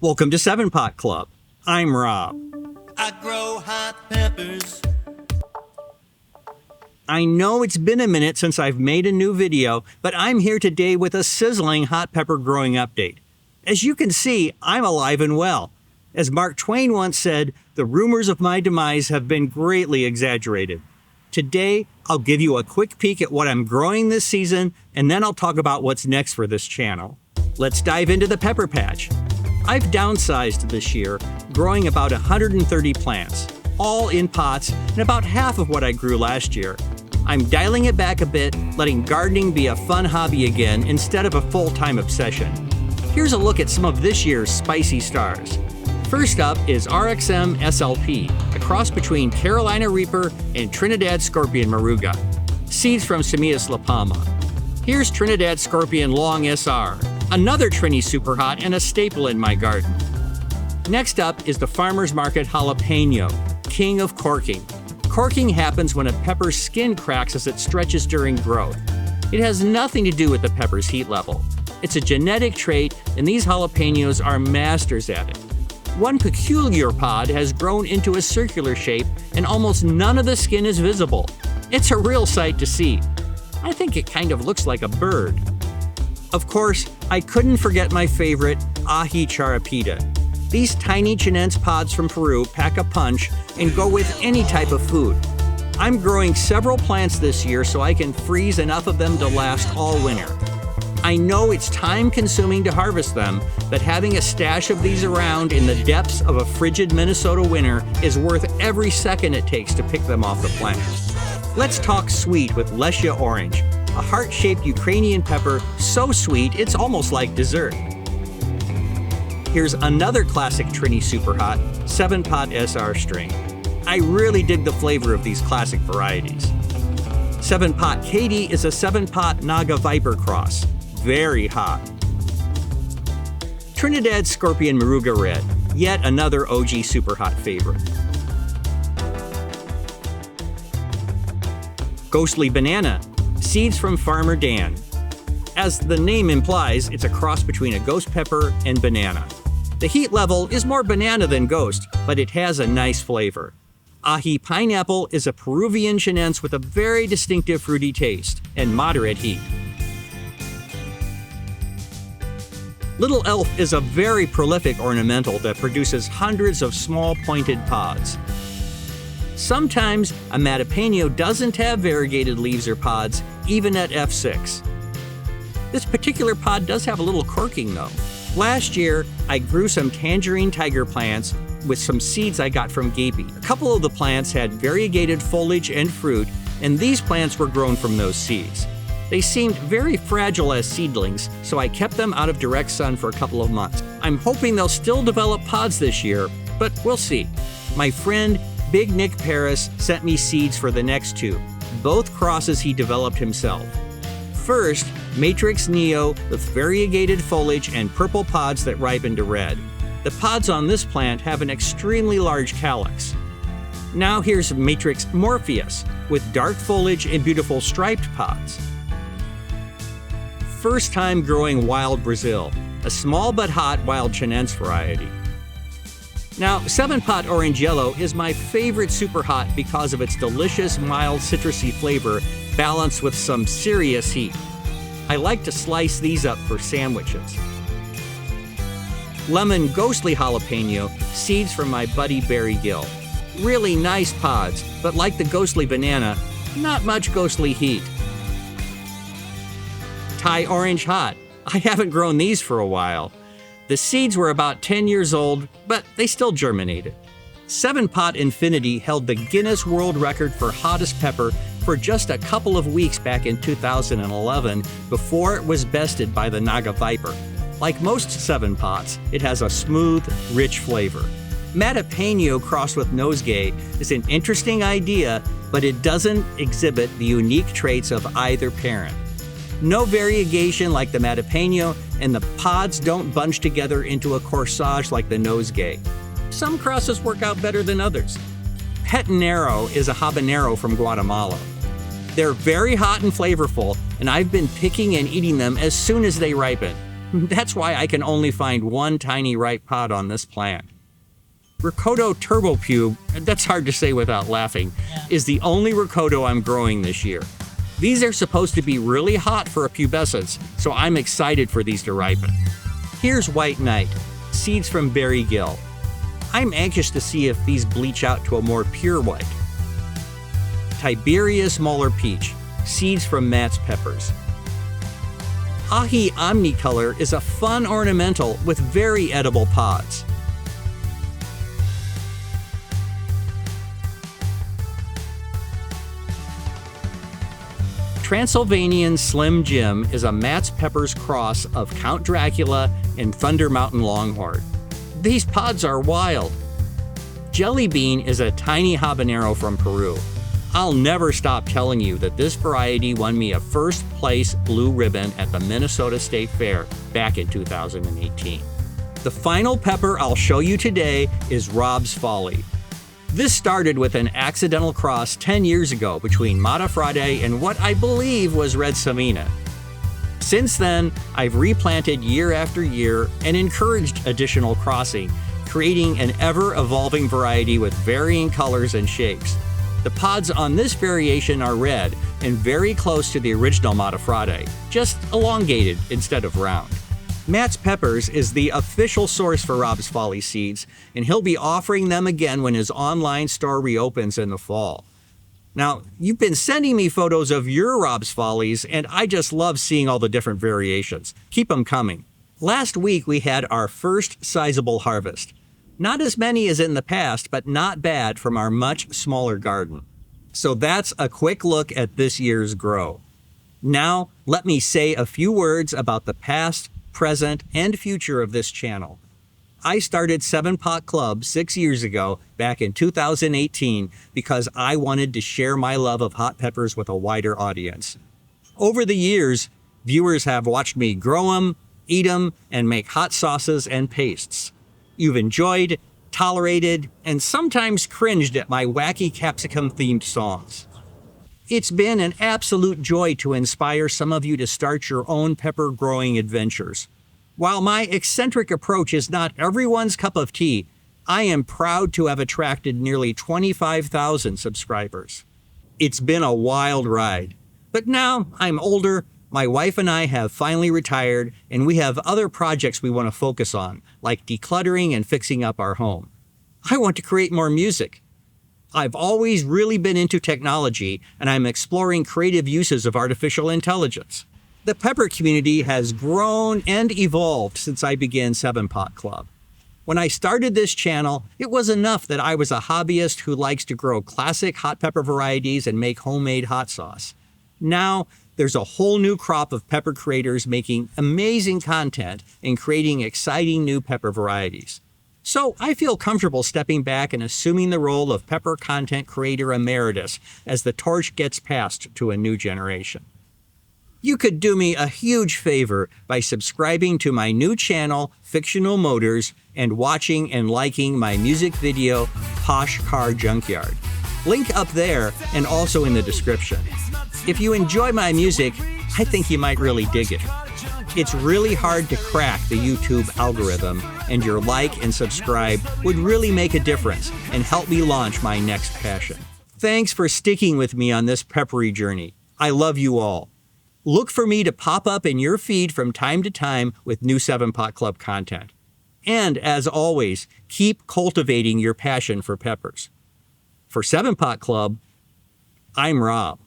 Welcome to 7 Pot Club. I'm Rob. I grow hot peppers. I know it's been a minute since I've made a new video, but I'm here today with a sizzling hot pepper growing update. As you can see, I'm alive and well. As Mark Twain once said, the rumors of my demise have been greatly exaggerated. Today, I'll give you a quick peek at what I'm growing this season, and then I'll talk about what's next for this channel. Let's dive into the pepper patch. I've downsized this year, growing about 130 plants, all in pots, and about half of what I grew last year. I'm dialing it back a bit, letting gardening be a fun hobby again instead of a full-time obsession. Here's a look at some of this year's spicy stars. First up is RXM SLP, a cross between Carolina Reaper and Trinidad Scorpion Moruga. Seeds from Semillas La Palma. Here's Trinidad Scorpion Long SR, another Trini super hot and a staple in my garden. Next up is the Farmer's Market Jalapeno, king of corking. Corking happens when a pepper's skin cracks as it stretches during growth. It has nothing to do with the pepper's heat level. It's a genetic trait, and these jalapenos are masters at it. One peculiar pod has grown into a circular shape, and almost none of the skin is visible. It's a real sight to see. I think it kind of looks like a bird. Of course, I couldn't forget my favorite, ají charapita. These tiny chinense pods from Peru pack a punch and go with any type of food. I'm growing several plants this year so I can freeze enough of them to last all winter. I know it's time-consuming to harvest them, but having a stash of these around in the depths of a frigid Minnesota winter is worth every second it takes to pick them off the plant. Let's talk sweet with Lesia Orange, a heart-shaped Ukrainian pepper so sweet it's almost like dessert. Here's another classic Trini super hot, 7 Pot SR string. I really dig the flavor of these classic varieties. 7 Pot Katie is a 7 Pot Naga Viper cross. Very hot. Trinidad Scorpion Moruga Red, yet another OG super hot favorite. Ghostly Banana, seeds from Farmer Dan. As the name implies, it's a cross between a ghost pepper and banana. The heat level is more banana than ghost, but it has a nice flavor. Ají Pineapple is a Peruvian chinense with a very distinctive fruity taste and moderate heat. Little Elf is a very prolific ornamental that produces hundreds of small pointed pods. Sometimes a Matapeno doesn't have variegated leaves or pods, even at F6. This particular pod does have a little corking though. Last year, I grew some tangerine tiger plants with some seeds I got from Gapey. A couple of the plants had variegated foliage and fruit, and these plants were grown from those seeds. They seemed very fragile as seedlings, so I kept them out of direct sun for a couple of months. I'm hoping they'll still develop pods this year, but we'll see. My friend, Big Nick Paris, sent me seeds for the next two, both crosses he developed himself. First, Matrix Neo with variegated foliage and purple pods that ripen to red. The pods on this plant have an extremely large calyx. Now here's Matrix Morpheus with dark foliage and beautiful striped pods. First time growing Wild Brazil, a small but hot wild chinense variety. Now, 7 Pot Orange Yellow is my favorite super hot because of its delicious, mild, citrusy flavor balanced with some serious heat. I like to slice these up for sandwiches. Lemon Ghostly Jalapeno, seeds from my buddy Barry Gill. Really nice pods, but like the Ghostly Banana, not much ghostly heat. Thai Orange Hot. I haven't grown these for a while. The seeds were about 10 years old, but they still germinated. 7 Pot Infinity held the Guinness World Record for hottest pepper for just a couple of weeks back in 2011 before it was bested by the Naga Viper. Like most 7 Pots, it has a smooth, rich flavor. Matapeno crossed with nosegay is an interesting idea, but it doesn't exhibit the unique traits of either parent. No variegation like the Matapeno, and the pods don't bunch together into a corsage like the nosegay. Some crosses work out better than others. Petanero is a habanero from Guatemala. They're very hot and flavorful, and I've been picking and eating them as soon as they ripen. That's why I can only find one tiny ripe pod on this plant. Ricotta turbopube, that's hard to say without laughing, is the only ricotta I'm growing this year. These are supposed to be really hot for a pubescence, so I'm excited for these to ripen. Here's White Knight, seeds from Gill. I'm anxious to see if these bleach out to a more pure white. Tiberius Molar Peach, seeds from Matt's peppers. Ahi Omnicolor is a fun ornamental with very edible pods. Transylvanian Slim Jim is a Matt's Peppers cross of Count Dracula and Thunder Mountain Longhorn. These pods are wild. Jelly Bean is a tiny habanero from Peru. I'll never stop telling you that this variety won me a first place blue ribbon at the Minnesota State Fair back in 2018. The final pepper I'll show you today is Rob's Folly. This started with an accidental cross 10 years ago between Mata Frade and what I believe was Red Samina. Since then, I've replanted year after year and encouraged additional crossing, creating an ever-evolving variety with varying colors and shapes. The pods on this variation are red and very close to the original Mata Frade, just elongated instead of round. Matt's Peppers is the official source for Rob's Folly seeds, and he'll be offering them again when his online store reopens in the fall. Now, you've been sending me photos of your Rob's Follies, and I just love seeing all the different variations. Keep them coming. Last week, we had our first sizable harvest. Not as many as in the past, but not bad from our much smaller garden. So that's a quick look at this year's grow. Now, let me say a few words about the past, present, and future of this channel. I started 7-Pot Club 6 years ago, back in 2018, because I wanted to share my love of hot peppers with a wider audience. Over the years, viewers have watched me grow them, eat them, and make hot sauces and pastes. You've enjoyed, tolerated, and sometimes cringed at my wacky capsicum-themed songs. It's been an absolute joy to inspire some of you to start your own pepper growing adventures. While my eccentric approach is not everyone's cup of tea, I am proud to have attracted nearly 25,000 subscribers. It's been a wild ride, but now I'm older, my wife and I have finally retired, and we have other projects we want to focus on, like decluttering and fixing up our home. I want to create more music. I've always really been into technology, and I'm exploring creative uses of artificial intelligence. The pepper community has grown and evolved since I began 7-Pot Club. When I started this channel, it was enough that I was a hobbyist who likes to grow classic hot pepper varieties and make homemade hot sauce. Now, there's a whole new crop of pepper creators making amazing content and creating exciting new pepper varieties. So I feel comfortable stepping back and assuming the role of pepper content creator emeritus as the torch gets passed to a new generation. You could do me a huge favor by subscribing to my new channel, Fictional Motors, and watching and liking my music video, Posh Car Junkyard. Link up there and also in the description. If you enjoy my music, I think you might really dig it. It's really hard to crack the YouTube algorithm, and your like and subscribe would really make a difference and help me launch my next passion. Thanks for sticking with me on this peppery journey. I love you all. Look for me to pop up in your feed from time to time with new 7-Pot Club content. And as always, keep cultivating your passion for peppers. For 7-Pot Club, I'm Rob.